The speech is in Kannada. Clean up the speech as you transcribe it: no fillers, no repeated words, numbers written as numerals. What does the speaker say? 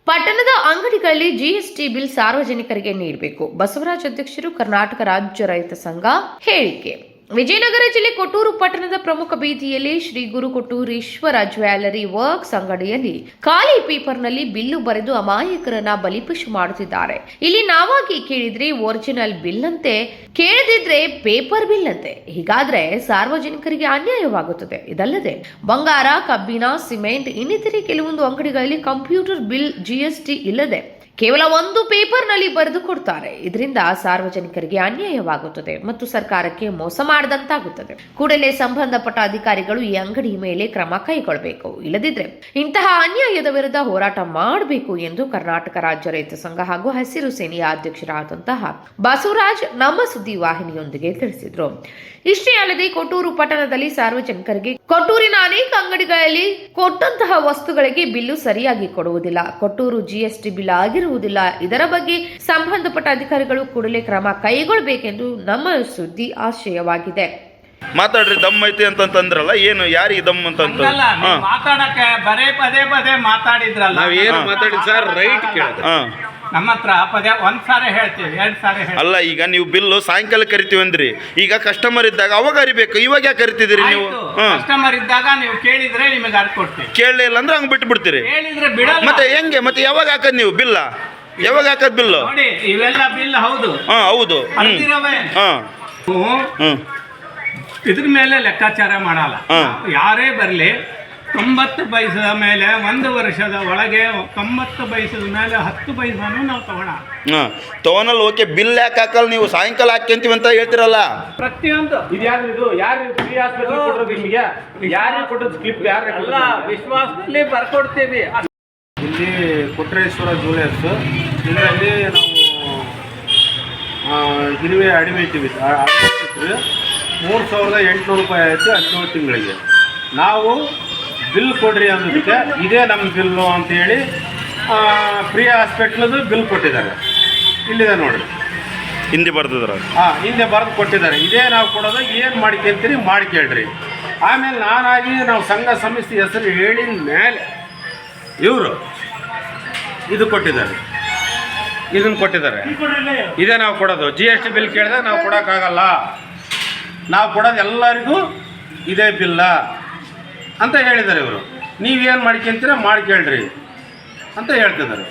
ಪಟ್ಟಣದ ಅಂಗಡಿಗಳಲ್ಲಿ ಜಿಎಸ್ಟಿ ಬಿಲ್ ಸಾರ್ವಜನಿಕರಿಗೆ ನೀಡಬೇಕು. ಬಸವರಾಜ್ ಅಧ್ಯಕ್ಷರು, ಕರ್ನಾಟಕ ರಾಜ್ಯ ರೈತ ಸಂಘ ಹೇಳಿಕೆ. ವಿಜಯನಗರ ಜಿಲ್ಲೆ ಕೊಟ್ಟೂರು ಪಟ್ಟಣದ ಪ್ರಮುಖ ಬೀದಿಯಲ್ಲಿ ಶ್ರೀ ಗುರು ಕೊಟ್ಟೂರೇಶ್ವರ ಜ್ಯುವೆಲರಿ ವರ್ಕ್ಸ್ ಅಂಗಡಿಯಲ್ಲಿ ಖಾಲಿ ಪೇಪರ್ನಲ್ಲಿ ಬಿಲ್ಲು ಬರೆದು ಅಮಾಯಕರನ್ನ ಬಲಿಪಶು ಮಾಡುತ್ತಿದ್ದಾರೆ. ಇಲ್ಲಿ ನಾವಾಗಿ ಕೇಳಿದ್ರೆ ಒರಿಜಿನಲ್ ಬಿಲ್ ಅಂತೆ, ಕೇಳದಿದ್ರೆ ಪೇಪರ್ ಬಿಲ್ ಅಂತೆ. ಹೀಗಾದ್ರೆ ಸಾರ್ವಜನಿಕರಿಗೆ ಅನ್ಯಾಯವಾಗುತ್ತದೆ. ಇದಲ್ಲದೆ ಬಂಗಾರ, ಕಬ್ಬಿಣ, ಸಿಮೆಂಟ್ ಇನ್ನಿತರೆ ಕೆಲವೊಂದು ಅಂಗಡಿಗಳಲ್ಲಿ ಕಂಪ್ಯೂಟರ್ ಬಿಲ್ ಜಿಎಸ್ಟಿ ಇಲ್ಲದೆ ಕೇವಲ ಒಂದು ಪೇಪರ್ನಲ್ಲಿ ಬರೆದು ಕೊಡ್ತಾರೆ. ಇದರಿಂದ ಸಾರ್ವಜನಿಕರಿಗೆ ಅನ್ಯಾಯವಾಗುತ್ತದೆ ಮತ್ತು ಸರ್ಕಾರಕ್ಕೆ ಮೋಸ ಮಾಡಿದಂತಾಗುತ್ತದೆ. ಕೂಡಲೇ ಸಂಬಂಧಪಟ್ಟ ಅಧಿಕಾರಿಗಳು ಈ ಅಂಗಡಿ ಮೇಲೆ ಕ್ರಮ ಕೈಗೊಳ್ಳಬೇಕು. ಇಲ್ಲದಿದ್ದರೆ ಇಂತಹ ಅನ್ಯಾಯದ ವಿರುದ್ಧ ಹೋರಾಟ ಮಾಡಬೇಕು ಎಂದು ಕರ್ನಾಟಕ ರಾಜ್ಯ ರೈತ ಸಂಘ ಹಾಗೂ ಹಸಿರು ಸೇನೆಯ ಅಧ್ಯಕ್ಷರಾದಂತಹ ಬಸವರಾಜ್ ನಮ್ಮ ಸುದ್ದಿ ವಾಹಿನಿಯೊಂದಿಗೆ ತಿಳಿಸಿದರು. ಇಷ್ಟೇ ಅಲ್ಲದೆ ಕೊಟ್ಟೂರು ಪಟ್ಟಣದಲ್ಲಿ ಸಾರ್ವಜನಿಕರಿಗೆ ಕೊಟ್ಟೂರಿನ ಅನೇಕ ಅಂಗಡಿಗಳಲ್ಲಿ ಕೊಟ್ಟಂತಹ ವಸ್ತುಗಳಿಗೆ ಬಿಲ್ಲು ಸರಿಯಾಗಿ ಕೊಡುವುದಿಲ್ಲ. ಕೊಟ್ಟೂರು ಜಿಎಸ್ಟಿ ಬಿಲ್ ಆಗಿರುವುದಿಲ್ಲ. ಇದರ ಬಗ್ಗೆ ಸಂಬಂಧಪಟ್ಟ ಅಧಿಕಾರಿಗಳು ಕೂಡಲೇ ಕ್ರಮ ಕೈಗೊಳ್ಳಬೇಕೆಂದು ನಮ್ಮ ಸುದ್ದಿ ಆಶಯವಾಗಿದೆ. ಮಾತಾಡ್ರಿ, ದಮ್ ಐತಿ ಅಂತಂದ್ರಲ್ಲ, ಏನು ಯಾರಿಗೆ ದಮ್ ಅಂತ ಮಾತಾಡಕ್ಕೆ ಬರೇ ಪದೇ ಮಾತಾಡಿದ್ರಲ್ಲ. ನಾವೇನು ಮಾತಾಡಿದ್ ಸರ್, ರೈಟ್ ಕೇಳಿದ್ರೆ ನಮ್ಮ ಹತ್ರ ಪದೇ ಒಂದ್ ಸಾರಿ ಹೇಳ್ತೀವಿ, 2 ಸಾರಿ ಅಲ್ಲ. ಈಗ ನೀವು ಬಿಲ್ಲು ಸಾಯಂಕಾಲ ಕರಿತೀವಿ ಅಂದ್ರಿ, ಈಗ ಕಸ್ಟಮರ್ ಇದ್ದಾಗ ಅವಾಗ ಅರಿಬೇಕು. ಇವಾಗ ಯಾಕೆ ಕರಿತಿದ್ದೀರಿ ನೀವು? ಕಸ್ಟಮರ್ ಇದ್ದಾಗ ನೀವು ಕೇಳಿದ್ರೆ ನಿಮಗೆ ಅರ್ಥ ಕೊಡ್ತೀವಿ. ಕೇಳಲಿಲ್ಲ ಅಂದ್ರೆ ಹಂಗ್ ಬಿಟ್ಟು ಬಿಡ್ತೀರಿ. ಕೇಳಿದ್ರೆ ಬಿಡಲ್ಲ. ಮತ್ತೆ ಹೆಂಗೆ? ಮತ್ತೆ ಯಾವಾಗ ಹಾಕದ್ ನೀವು ಬಿಲ್ಲ? ಯಾವಾಗ ಹಾಕದ್ ಬಿಲ್ಲು? ನೋಡಿ, ಇವೆಲ್ಲ ಬಿಲ್ ಹೌದು. ಹೌದು. ಇದ್ರ ಮೇಲೆ ಲೆಕ್ಕಾಚಾರ ಮಾಡಲ್ಲ. ಯಾರೇ ಬರ್ಲಿ 90 ಪೈಸದ ಮೇಲೆ 1 ವರ್ಷದ ಒಳಗೆ 90 ಪೈಸದ ಮೇಲೆ 10 ಪೈಸಾನು ನಾವು ತಗೊಳಲ್ಲ. ಓಕೆ, ಬಿಲ್ ಯಾಕೆ ಹಾಕಲ್ಲ ನೀವು? ಸಾಯಂಕಾಲ ಹಾಕ್ಯಂತೀವಿ ಅಂತ ಹೇಳ್ತಿರಲ್ಲ. ಪ್ರತಿಯೊಂದು ವಿಶ್ವಾಸದಲ್ಲಿ ಬರ್ಕೊಡ್ತೀವಿ. ಇಲ್ಲಿ ಕೊಟ್ರೇಶ್ವರ ಜ್ಯುವೆಲರ್ಸ್, ಇದರಲ್ಲಿ ನಾವು ಗಿರಿವೆ ಅಡಿಮೆ ಇಟ್ಟಿವಿ. 3,800 ರೂಪಾಯಿ ಆಯಿತು 17 ತಿಂಗಳಿಗೆ. ನಾವು ಬಿಲ್ ಕೊಡ್ರಿ ಅನ್ನೋದಕ್ಕೆ ಇದೇ ನಮ್ಮ ಬಿಲ್ಲು ಅಂತೇಳಿ ಫ್ರೀ ಹಾಸ್ಪಿಟ್ಲದು ಬಿಲ್ ಕೊಟ್ಟಿದ್ದಾರೆ. ಇಲ್ಲಿದೆ ನೋಡಿರಿ, ಹಿಂದೆ ಬರ್ತಿದ್ರ. ಹಿಂದೆ ಬರೆದು ಕೊಟ್ಟಿದ್ದಾರೆ. ಇದೇ ನಾವು ಕೊಡೋದು. ಏನು ಮಾಡ್ಕೊಂತೀರಿ ಮಾಡ್ಕೇಳ್ರಿ. ಆಮೇಲೆ ನಾವು ಸಂಘ ಸಂಸ್ಥೆ ಹೆಸರು ಹೇಳಿದ ಮೇಲೆ ಇವರು ಇದು ಕೊಟ್ಟಿದ್ದಾರೆ, ಇದನ್ನು ಕೊಟ್ಟಿದ್ದಾರೆ. ಇದೇ ನಾವು ಕೊಡೋದು. GST ಬಿಲ್ ಕೇಳಿದಾಗ ನಾವು ಕೊಡೋಕ್ಕಾಗಲ್ಲ. ನಾವು ಕೊಡೋದು ಎಲ್ಲರಿಗೂ ಇದೇ ಬಿಲ್ಲ ಅಂತ ಹೇಳಿದ್ದಾರೆ ಇವರು. ನೀವೇನು ಮಾಡ್ಕೊಂತೀರ ಮಾಡ್ಕೇಳ್ರಿ ಅಂತ ಹೇಳ್ತಿದ್ದಾರೆ.